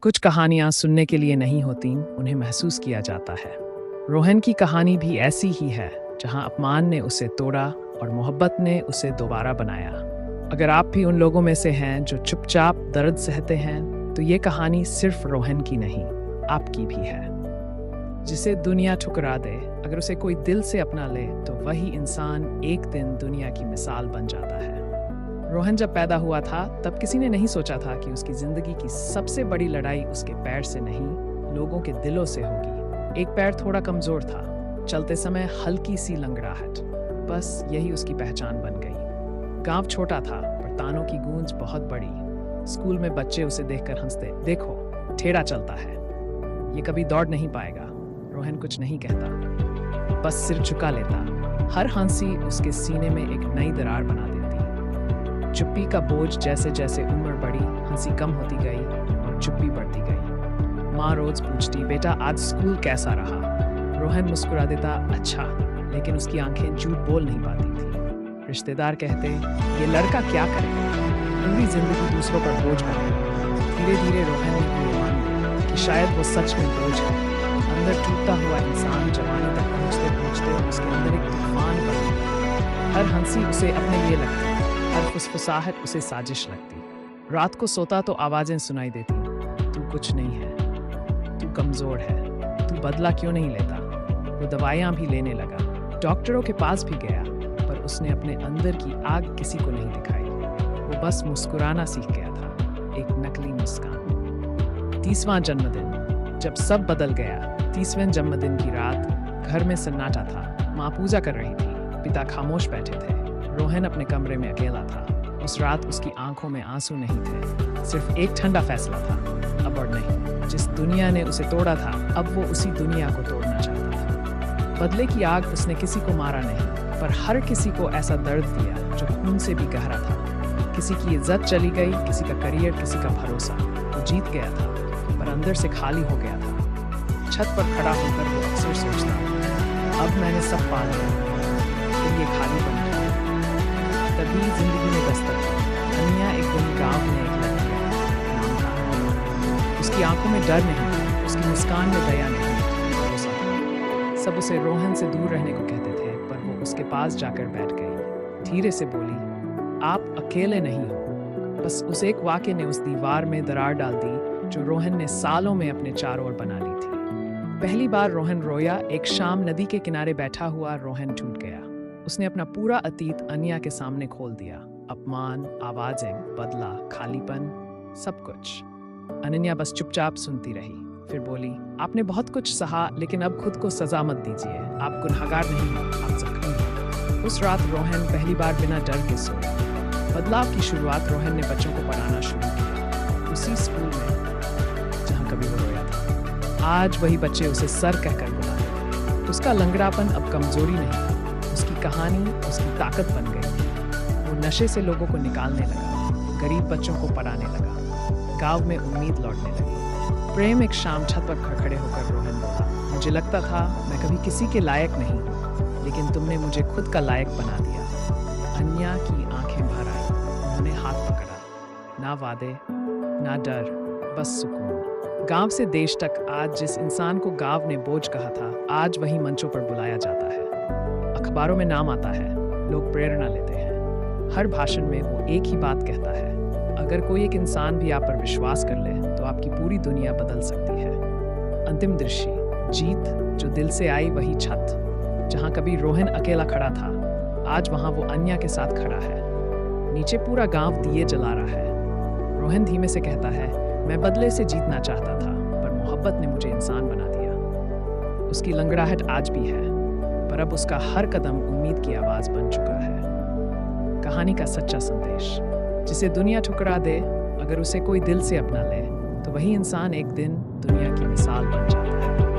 कुछ कहानियाँ सुनने के लिए नहीं होती, उन्हें महसूस किया जाता है। रोहन की कहानी भी ऐसी ही है, जहाँ अपमान ने उसे तोड़ा और मोहब्बत ने उसे दोबारा बनाया। अगर आप भी उन लोगों में से हैं जो चुपचाप दर्द सहते हैं, तो ये कहानी सिर्फ रोहन की नहीं, आपकी भी है। जिसे दुनिया ठुकरा दे, अगर उसे कोई दिल से अपना ले, तो वही इंसान एक दिन दुनिया की मिसाल बन जाता है। रोहन जब पैदा हुआ था, तब किसी ने नहीं सोचा था कि उसकी जिंदगी की सबसे बड़ी लड़ाई उसके पैर से नहीं, लोगों के दिलों से होगी। एक पैर थोड़ा कमजोर था, चलते समय हल्की सी लंगड़ाहट, बस यही उसकी पहचान बन गई। गांव छोटा था, पर तानों की गूंज बहुत बड़ी। स्कूल में बच्चे उसे देखकर हंसते, देखो ठेड़ा चलता है, ये कभी दौड़ नहीं पाएगा। रोहन कुछ नहीं कहता, बस सिर झुका लेता। हर हंसी उसके सीने में एक नई दरार बना देती। चुप्पी का बोझ जैसे जैसे उम्र बढ़ी, हंसी कम होती गई और चुप्पी बढ़ती गई। माँ रोज पूछती, बेटा आज स्कूल कैसा रहा? रोहन मुस्कुरा देता, अच्छा, लेकिन उसकी आंखें झूठ बोल नहीं पाती थी। रिश्तेदार कहते, ये लड़का क्या करेगा? पूरी जिंदगी दूसरों पर बोझ बने। धीरे धीरे रोहन ने ये मान लिया कि शायद वो सच में बोझ है। अंदर टूटता हुआ इंसान जवानी तक पहुँचते पहुँचते उसके अंदर एक तूफान बन गया। हर हंसी उसे अपने लिए लगती, हर फुसफुसाहट उसे साजिश लगती। रात को सोता तो आवाजें सुनाई देती, तू कुछ नहीं है, तू कमजोर है, तू बदला क्यों नहीं लेता? वो दवाइयाँ भी लेने लगा, डॉक्टरों के पास भी गया, पर उसने अपने अंदर की आग किसी को नहीं दिखाई। वो बस मुस्कुराना सीख गया था, एक नकली मुस्कान। 30वां जन्मदिन, जब सब बदल गया। 30वें जन्मदिन की रात, घर में सन्नाटा था। माँ पूजा कर रही थी, पिता खामोश बैठे थे। रोहन अपने कमरे में अकेला था। उस रात उसकी आंखों में आंसू नहीं थे, सिर्फ एक ठंडा फैसला था, अब और नहीं। जिस दुनिया ने उसे तोड़ा था, अब वो उसी दुनिया को तोड़ना चाहता था। बदले की आग उसने किसी को मारा नहीं, पर हर किसी को ऐसा दर्द दिया जो खून से भी गहरा था। किसी की इज्जत चली गई, किसी का करियर, किसी का भरोसा। वो जीत गया था, पर अंदर से खाली हो गया था। छत पर खड़ा होकर वो अक्सर सोचता, अब मैंने सब पा लिया, फिर ये खाली बन गया। तभी जिंदगी में दस्तक दी। अनिया एक दिन गांव में एक लड़की नाम था। उसकी आंखों में डर नहीं, उसकी मुस्कान में दया नहीं, भरोसा था। सब उसे रोहन से दूर रहने को कहते थे, पर वो उसके पास जाकर बैठ गई। धीरे से बोली, आप अकेले नहीं हो। बस उस एक वाक्य ने उस दीवार में दरार डाल दी जो रोहन ने सालों में अपने चारों ओर बना ली थी। पहली बार रोहन रोया। एक शाम नदी के किनारे बैठा हुआ रोहन टूट गया। उसने अपना पूरा अतीत अनिया के सामने खोल दिया। अपमान, आवाजें, बदला, खालीपन, सब कुछ। अनन्या बस चुपचाप सुनती रही, फिर बोली, आपने बहुत कुछ सहा, लेकिन अब खुद को सजा मत दीजिए। आप गुनहगार नहीं हो, आप जख्मी हो। उस रात रोहन पहली बार बिना डर के सोया। बदलाव की शुरुआत रोहन ने बच्चों को पढ़ाना शुरू किया, उसी स्कूल में जहाँ कभी वो रोया था। आज वही बच्चे उसे सर कहकर बुलाते। उसका लंगड़ापन अब कमजोरी नहीं, उसकी कहानी उसकी ताकत बन गई। वो नशे से लोगों को निकालने लगा, गरीब बच्चों को पढ़ाने लगा, गांव में उम्मीद लौटने लगी। प्रेम एक शाम छत पर खड़े होकर रोहन बोला, मुझे लगता था मैं कभी किसी के लायक नहीं, लेकिन तुमने मुझे खुद का लायक बना दिया। अन्या की आंखें भर आई, उन्होंने हाथ पकड़ा। ना वादे, ना डर, बस सुकून। गांव से देश तक आज जिस इंसान को गांव ने बोझ कहा था, आज वही मंचों पर बुलाया जाता है। अखबारों में नाम आता है, लोग प्रेरणा लेते हैं। हर भाषण में वो एक ही बात कहता है, अगर कोई एक इंसान भी आप पर विश्वास कर ले, तो आपकी पूरी दुनिया बदल सकती है। अंतिम दृश्य, जीत जो दिल से आई, वही छत। जहाँ कभी रोहन अकेला खड़ा था, आज वहाँ वो अन्या के साथ खड़ा है। नीचे पूरा गांव दिए जला रहा है। रोहन धीमे से कहता है, मैं बदले से जीतना चाहता था, पर मोहब्बत ने मुझे इंसान बना दिया। उसकी लंगड़ाहट आज भी है, पर अब उसका हर कदम उम्मीद की आवाज बन चुका है। कहानी का सच्चा संदेश, जिसे दुनिया ठुकरा दे, अगर उसे कोई दिल से अपना ले, तो वही इंसान एक दिन दुनिया की मिसाल बन जाता है।